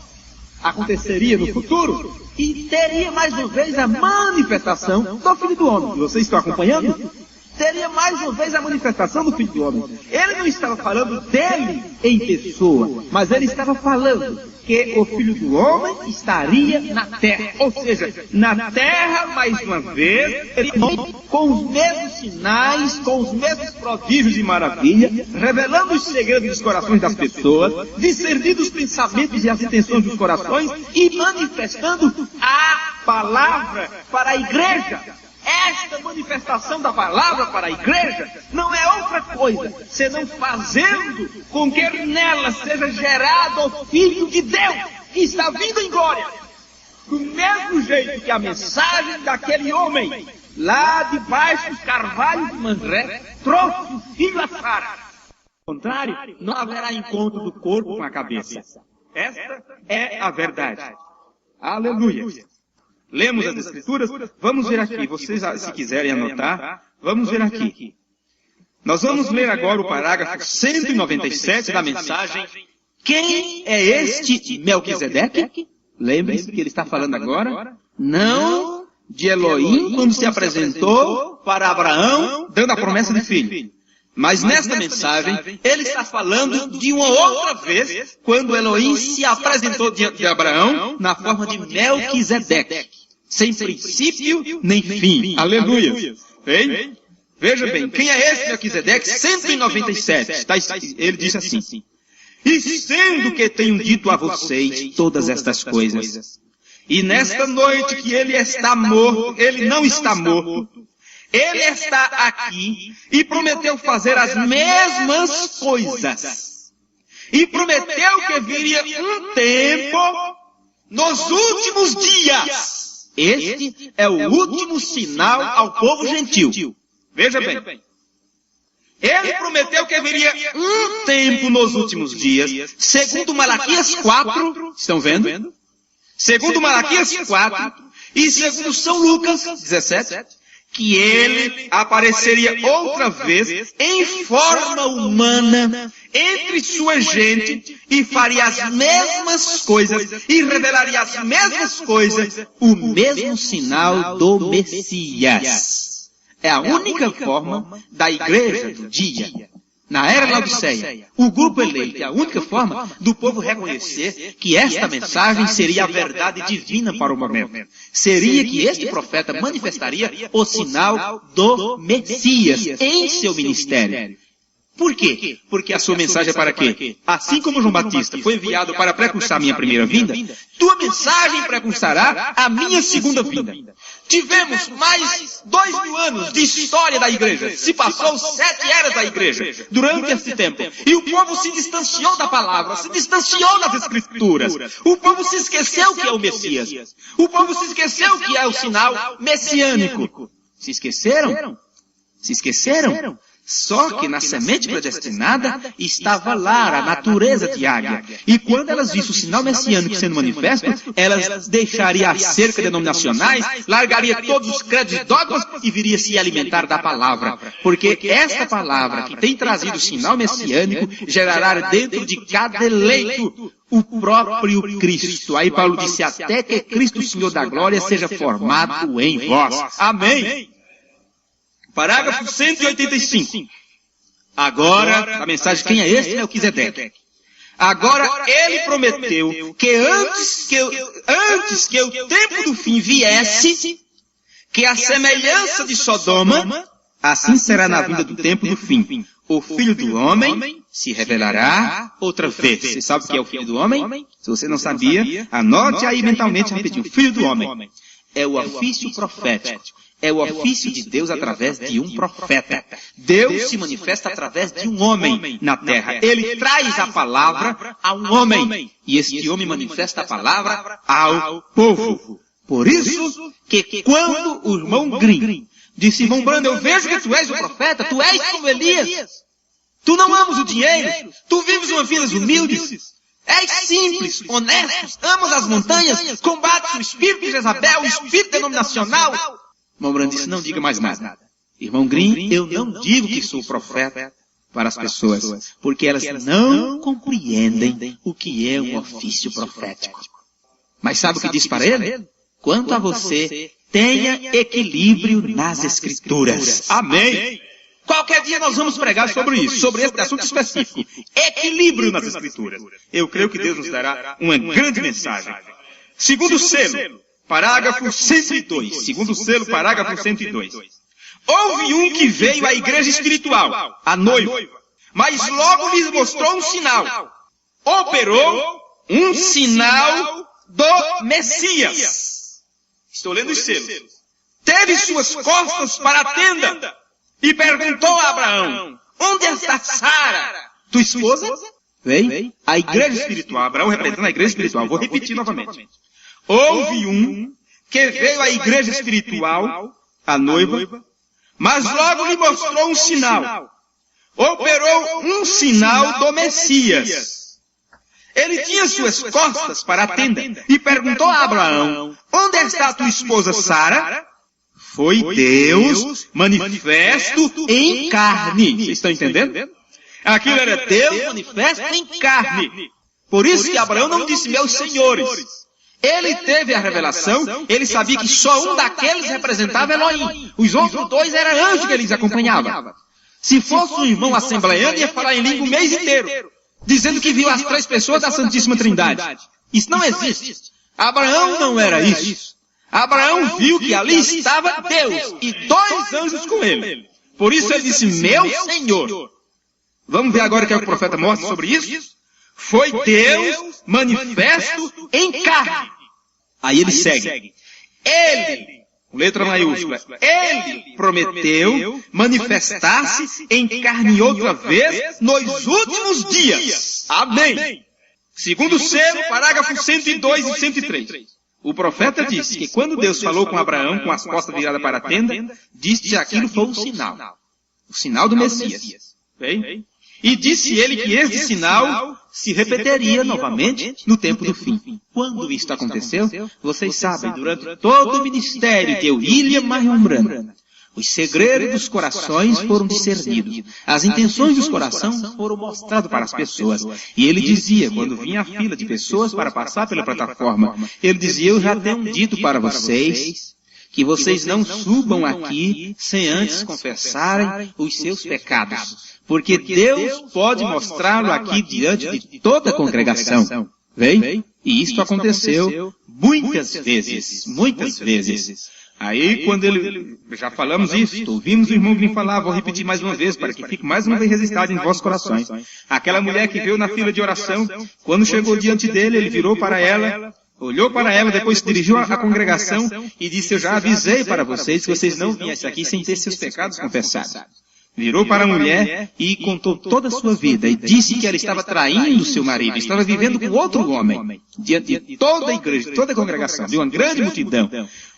aconteceria no futuro e teria mais uma vez a manifestação do Filho do Homem. Vocês estão acompanhando? Teria mais uma vez a manifestação do Filho do Homem. Ele não estava falando dele em pessoa, mas ele estava falando que o Filho do Homem estaria na terra. Ou seja, na terra, mais uma vez, ele com os mesmos sinais, com os mesmos prodígios e maravilhas, revelando os segredos dos corações das pessoas, discernindo os pensamentos e as intenções dos corações e manifestando a palavra para a igreja. Esta manifestação da palavra para a igreja não é outra coisa, senão fazendo com que nela seja gerado o Filho de Deus, que está vindo em glória. Do mesmo jeito que a mensagem daquele homem, lá debaixo dos carvalhos de Manré, trouxe o filho a Sara. Ao contrário, não haverá encontro do corpo com a cabeça. Esta é a verdade. Aleluia. Lemos as Escrituras, vamos ver aqui, vocês se quiserem anotar, vamos ver aqui. Nós vamos ler agora o parágrafo 197 da mensagem. Quem é este Melquisedeque? Lembre-se que ele está falando agora, não de Elohim quando se apresentou para Abraão, dando a promessa de filho. Mas nesta mensagem, ele está falando de uma outra vez, quando Elohim se apresentou diante de Abraão, na forma de Melquisedeque. Sem princípio nem fim. Aleluia. Bem, veja bem, quem é esse Melquisedeque? 197. Ele disse assim: e sendo que tenho dito a vocês todas estas coisas, e nesta noite que ele está morto, ele não está morto, ele está aqui e prometeu fazer as mesmas coisas. E prometeu que viria um tempo nos últimos dias. Este é o último sinal ao povo gentil. Veja bem. Ele prometeu que viria um tempo nos últimos dias, segundo Malaquias 4, estão vendo? Segundo Malaquias 4 e segundo São Lucas 17, que ele apareceria outra vez em forma humana entre sua gente e faria as mesmas coisas e revelaria as mesmas coisas, o mesmo sinal do Messias. É a única forma da igreja do dia. Na era Laodiceia, o grupo eleito é a única forma do povo reconhecer que esta mensagem seria a verdade divina para o momento. Seria que este profeta manifestaria o sinal do Messias em seu ministério. Por quê? Porque a sua mensagem é para quê? Assim como João Batista foi enviado para precursar a minha primeira vinda, tua mensagem precursará a minha segunda vinda. Tivemos mais 2000 anos de história da igreja. Se passou 7 eras da igreja durante esse tempo. E o povo se distanciou da palavra, se distanciou das escrituras. O povo se esqueceu que é o Messias. O povo se esqueceu que é o sinal messiânico. Se esqueceram? Se esqueceram? Só que na semente predestinada estava lá a natureza de águia. E quando elas vissem o sinal messiânico sendo manifesto, elas deixariam as cercas denominacionais, largariam todos os credos e dogmas e viria se alimentar da palavra. Porque esta palavra que tem trazido o sinal messiânico gerará dentro de cada eleito o próprio Cristo. Aí Paulo disse, até que Cristo, Senhor da glória, seja formado em vós. Amém. Parágrafo 185. Agora, a mensagem, quem é este? Melquisedeque. Agora, ele prometeu que antes que o tempo do fim viesse, que a semelhança de Sodoma, assim será na vinda do tempo do fim. O Filho do Homem se revelará outra vez. Você sabe o que é o Filho do Homem? Se você não sabia, anote aí mentalmente rapidinho. Filho do Homem é o ofício profético. É o ofício de Deus através de um profeta. Deus se manifesta através de um homem na terra. Ele traz a palavra a um homem. E este homem manifesta a palavra ao povo. Por isso que quando o irmão Grimm disse, irmão Brando, eu vejo que tu és o profeta, tu és como Elias. Tu não amas o dinheiro, tu vives uma vida humilde. És simples, honesto, amas as montanhas, combates o espírito de Jezabel, o espírito denominacional. Irmão Brando disse, não diga mais nada. Irmão Grimm, eu não digo que sou profeta para as pessoas, porque elas não compreendem o que é um ofício profético. Mas sabe o que diz para ele? Quanto a você, tenha equilíbrio nas Escrituras. Amém. Qualquer dia nós vamos pregar sobre isso, sobre esse assunto específico. Equilíbrio nas Escrituras. Eu creio que Deus nos dará uma grande mensagem. Segundo selo, parágrafo 102. Segundo selo, parágrafo 102. Houve um que veio à igreja espiritual, a noiva, mas logo lhes mostrou um sinal. Operou um sinal do Messias. Estou lendo os selos. Teve suas costas para a tenda e perguntou a Abraão, onde está Sara, tua esposa? Vem, a igreja espiritual. Abraão representa a igreja espiritual. Vou repetir novamente. Houve um que veio à igreja espiritual, a noiva, mas logo lhe mostrou um sinal. Operou um sinal do Messias. Ele tinha suas costas para a tenda e perguntou a Abraão, onde está a tua esposa Sara? Foi Deus manifesto em carne. Vocês estão entendendo? Aquilo era Deus manifesto em carne. Por isso que Abraão não disse, meus senhores. Ele teve a revelação, ele sabia que só um daqueles representava Elohim. Os outros dois eram anjos que eles acompanhavam. Se fosse um irmão assembleano, ia falar em língua o mês inteiro, dizendo que viu as 3 pessoas da Santíssima Trindade. Isso não existe. Abraão não era isso. Abraão viu que ali estava Deus e 2 anjos com ele. Por isso ele disse, meu Senhor. Vamos ver agora o que o profeta mostra sobre isso? Foi Deus manifesto em carne. Aí ele segue. Ele, com letra maiúscula, ele prometeu manifestar-se em carne outra vez nos últimos dias. Amém. Segundo selo, parágrafo 102 e 103. O profeta disse que quando Deus falou com Abraão, com as costas viradas para a tenda, disse que aquilo foi um sinal. O sinal do Messias. Bem? E disse ele que este sinal se repetiria novamente no tempo do fim. Quando isto aconteceu, vocês sabem, durante todo o ministério de William Marion Branham, os segredos dos corações foram discernidos. As intenções dos corações foram mostradas para as pessoas. E ele dizia, quando vinha a fila de pessoas para passar pela plataforma, ele dizia, eu já tenho dito para vocês que vocês não subam aqui sem antes confessarem os seus pecados. Porque Deus pode mostrá-lo aqui diante de toda a congregação. Vem? E isto aconteceu muitas vezes. Muitas vezes. Aí, quando ele... Já falamos isso. Ouvimos o irmão vir falar. Vou repetir mais uma vez, para que fique mais uma vez registrado em vossos corações. Aquela mulher que veio na fila de oração, quando chegou diante dele, ele virou para ela, olhou para ela, depois se dirigiu à congregação e disse, eu já avisei para vocês que vocês não viessem aqui sem ter seus pecados confessados. Virou para a mulher e contou toda a sua vida e disse que ela estava traindo seu marido, estava vivendo com outro homem, diante de toda a igreja, de toda a congregação, de uma grande multidão.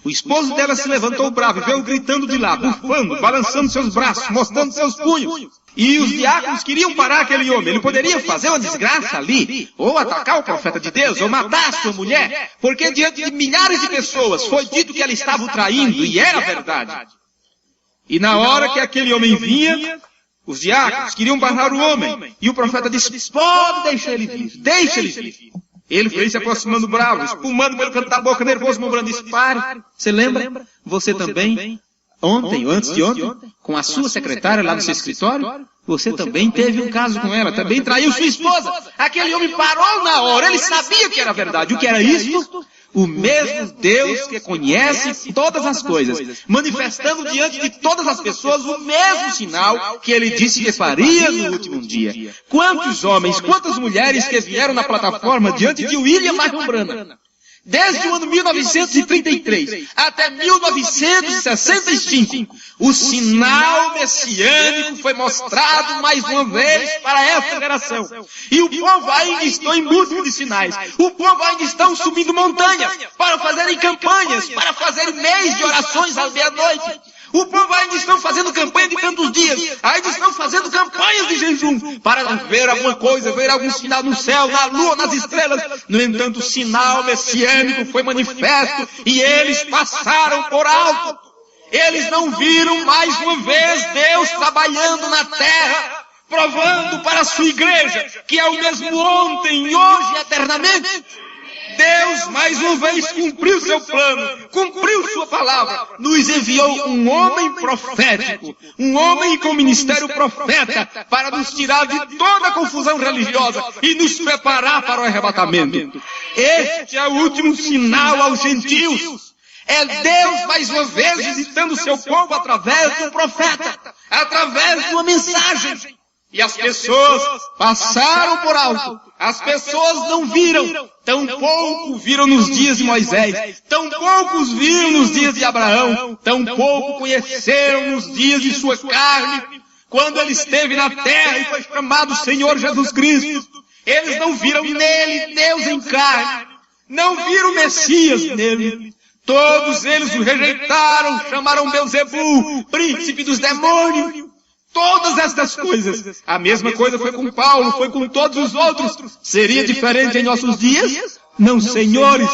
O esposo dela se levantou bravo e veio gritando de lá, bufando, balançando seus braços, mostrando seus punhos. E os diáconos queriam parar aquele homem. Ele poderia fazer uma desgraça ali, ou atacar o profeta de Deus, ou matar a sua mulher, porque diante de milhares de pessoas foi dito que ela estava o traindo, e era verdade. E na hora que aquele homem vinha, os diáconos queriam barrar o homem. E o profeta disse, pode deixar ele vir, deixa ele vir. Ele foi se aproximando bravo, espumando pelo canto da boca, nervoso, murmurando, disse, pare. Você lembra? Você também, ontem ou antes de ontem, com a sua secretária lá no seu escritório, você também teve um caso com ela, também traiu sua esposa. Aquele homem parou na hora, ele sabia que era verdade. O que era isso? O mesmo Deus que conhece todas as coisas, manifestando diante de todas as pessoas o mesmo sinal que ele disse que faria no último dia. Quantos homens, quantas mulheres que vieram na plataforma diante de William Marion Branham, desde o ano 1933 até 1965, o sinal messiânico foi mostrado mais uma vez para essa geração. E o povo ainda está em busca de sinais. O povo ainda está subindo montanhas para fazerem campanhas, para fazerem mês de orações à meia-noite. O povo ainda estão fazendo campanha de tantos dias, ainda estão fazendo campanhas de jejum, para ver alguma coisa, ver algum sinal no céu, na lua, nas estrelas. No entanto, o sinal messiânico foi manifesto e eles passaram por alto. Eles não viram mais uma vez Deus trabalhando na terra, provando para a sua igreja que é o mesmo ontem, hoje e eternamente. Deus mais uma vez cumpriu seu plano, cumpriu sua palavra, nos enviou um homem profético, um homem com ministério profeta, para nos tirar de toda a confusão religiosa e nos preparar para o arrebatamento. Este é o último sinal aos gentios. É Deus mais uma vez visitando o seu povo através de um profeta, através de uma mensagem. E as pessoas passaram por alto. As pessoas não viram. Tampouco viram nos dias de Moisés. Tampouco viram nos dias de Abraão. Tampouco conheceram nos dias de sua carne, quando ele esteve na terra e foi chamado Senhor Jesus Cristo. Eles não viram nele Deus em carne. Não viram o Messias nele. Todos eles o rejeitaram, chamaram Belzebu, príncipe dos demônios. Todas estas coisas. A mesma coisa foi com Paulo, foi com todos os outros. Seria diferente em nossos dias? Não, senhores.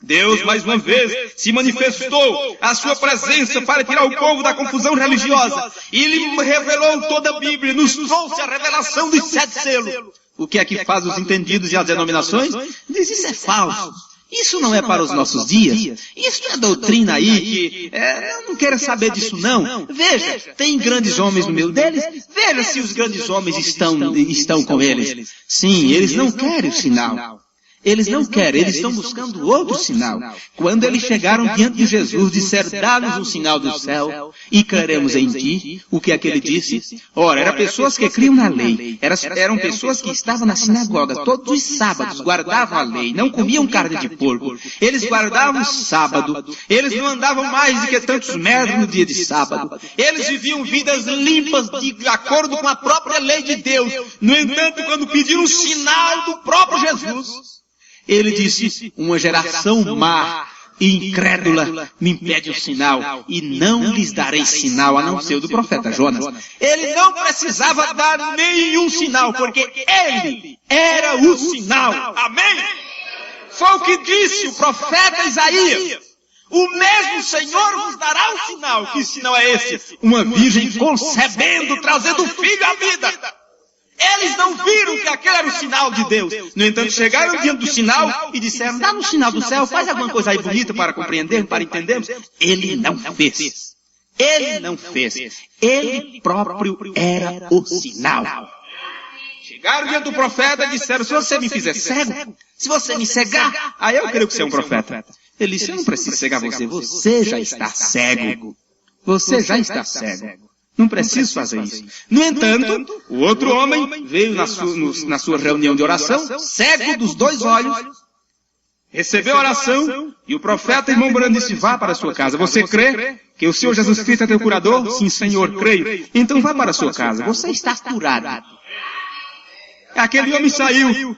Deus, mais uma vez, se manifestou a sua presença para tirar o povo da confusão religiosa. E lhe revelou toda a Bíblia, nos trouxe a revelação dos 7 selos. O que é que faz os entendidos e as denominações? Diz, isso é falso. Isso não é para os nossos dias. Isso é doutrina aí que eu não quero saber disso não. Veja, tem grandes homens no meio deles. Veja se os grandes homens estão com eles. Sim, eles não querem o sinal. Eles não querem, eles estão buscando outro sinal. Quando eles chegaram diante de Jesus, disseram, dá-nos um sinal do céu e creremos em ti. O que é que ele disse? Ora, eram pessoas que criam na lei. Eram pessoas que estavam na sinagoga todos os sábados, guardavam a lei, não comiam carne de porco. Eles guardavam o sábado. Eles não andavam mais do que tantos metros no dia de sábado. Eles viviam vidas limpas de acordo com a própria lei de Deus. No entanto, quando pediram um sinal do próprio Jesus, ele disse, uma geração má e incrédula me impede o sinal, e não lhes darei sinal, a não ser o do profeta Jonas. Ele não precisava dar nenhum sinal, porque ele era o sinal. Amém? Foi o que disse o profeta Isaías. O mesmo Senhor vos dará um sinal. Que sinal é esse? Uma virgem concebendo, trazendo o filho à vida. Eles não viram que aquele era o sinal de Deus. No entanto, chegaram diante do sinal e disseram, dá no sinal do céu, faz alguma coisa aí bonita para compreendermos, para entendermos. Ele não fez. Ele não fez. Ele próprio era o sinal. Chegaram diante do profeta e disseram, se você me fizer cego, se você me cegar, aí eu creio que você é um profeta. Ele disse, eu não preciso cegar você, você já está cego. Você já está cego. Não preciso fazer isso. No entanto, o outro homem veio na sua reunião de oração, cego dos 2 olhos, recebeu a oração, e o profeta irmão Branham disse, vá para a sua casa. Você crê que o Senhor Jesus Cristo é teu curador? Sim, Senhor, creio. Então vá para a sua casa. Você está curado. Aquele homem saiu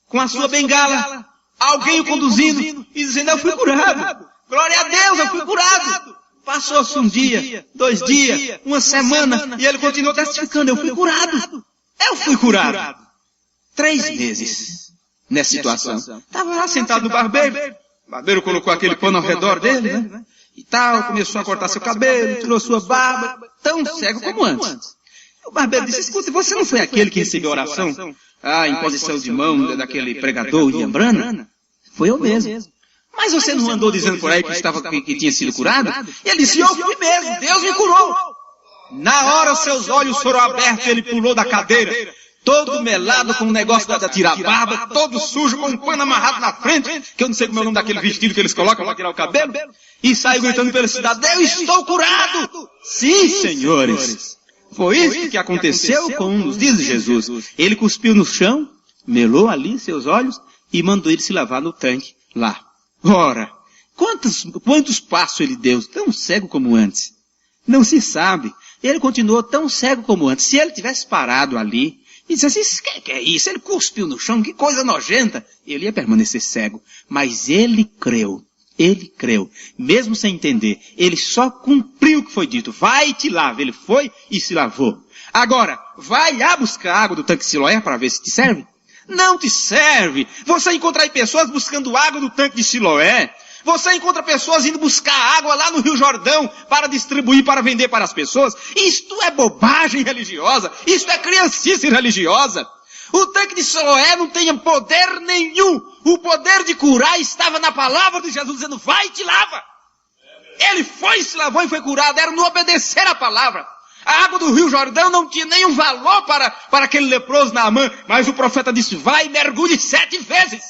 com a sua bengala, alguém o conduzindo e dizendo, eu fui curado. Glória a Deus, eu fui curado. Passou-se um dia, 2 dias, uma semana, e ele continuou testificando, eu fui curado. Eu fui curado. 3 meses nessa situação. Estava lá sentado no barbeiro. O barbeiro colocou aquele pano ao redor dele, né? E tal, começou a cortar seu cabelo, tirou sua barba, tão cego como antes. O barbeiro disse, escuta, você não foi aquele que recebeu a oração? Em posição de mão daquele pregador William Branham? Foi eu mesmo. Mas você não andou dizendo por aí que tinha sido curado? E ele disse, eu fui mesmo, Deus me curou. Na hora seus olhos foram abertos, ele pulou da cadeira, todo melado com um negócio da tira-barba, todo sujo, com um pano amarrado na frente, que eu não sei como é o nome daquele vestido que eles colocam para tirar o cabelo, e saiu gritando pela cidade, eu estou curado. Sim, senhores. Foi isso que aconteceu com um dos dias de Jesus. Ele cuspiu no chão, melou ali seus olhos e mandou ele se lavar no tanque lá. Ora, quantos passos ele deu, tão cego como antes? Não se sabe. Ele continuou tão cego como antes. Se ele tivesse parado ali e dissesse, que é isso? Ele cuspiu no chão, que coisa nojenta. Ele ia permanecer cego. Mas ele creu. Ele creu. Mesmo sem entender. Ele só cumpriu o que foi dito. Vai e te lava. Ele foi e se lavou. Agora, vai lá buscar água do tanque Siloé para ver se te serve? Não te serve. Você encontra aí pessoas buscando água do tanque de Siloé. Você encontra pessoas indo buscar água lá no Rio Jordão para distribuir, para vender para as pessoas. Isto é bobagem religiosa. Isto é criancice religiosa. O tanque de Siloé não tinha poder nenhum. O poder de curar estava na palavra de Jesus, dizendo, vai e te lava. Ele foi, se lavou e foi curado. Era no obedecer à palavra. A água do Rio Jordão não tinha nenhum valor para aquele leproso Naamã, mas o profeta disse, vai e mergulhe 7 vezes.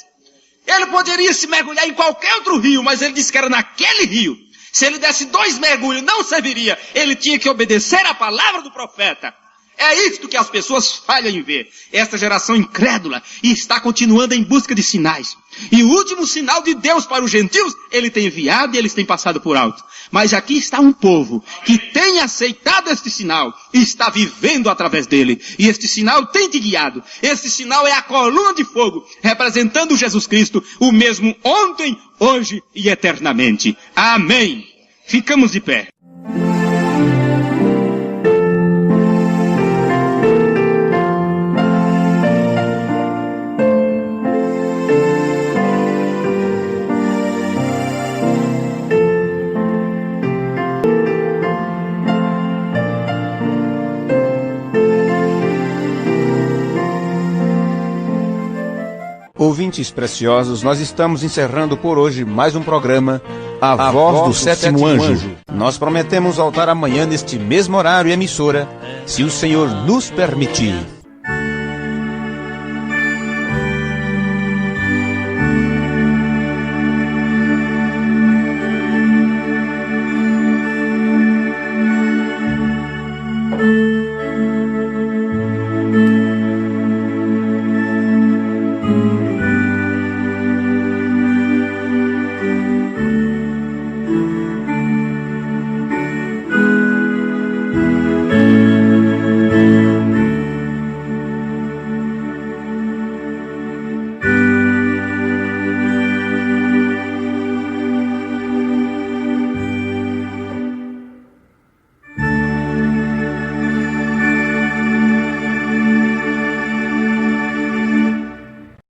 Ele poderia se mergulhar em qualquer outro rio, mas ele disse que era naquele rio. Se ele desse 2 mergulhos, não serviria. Ele tinha que obedecer à palavra do profeta. É isto que as pessoas falham em ver. Esta geração incrédula e está continuando em busca de sinais. E o último sinal de Deus para os gentios, ele tem enviado e eles têm passado por alto. Mas aqui está um povo que tem aceitado este sinal e está vivendo através dele. E este sinal tem te guiado. Este sinal é a coluna de fogo, representando Jesus Cristo, o mesmo ontem, hoje e eternamente. Amém. Ficamos de pé. Ouvintes preciosos, nós estamos encerrando por hoje mais um programa, A Voz do Sétimo Anjo. Nós prometemos voltar amanhã neste mesmo horário e emissora, se o Senhor nos permitir.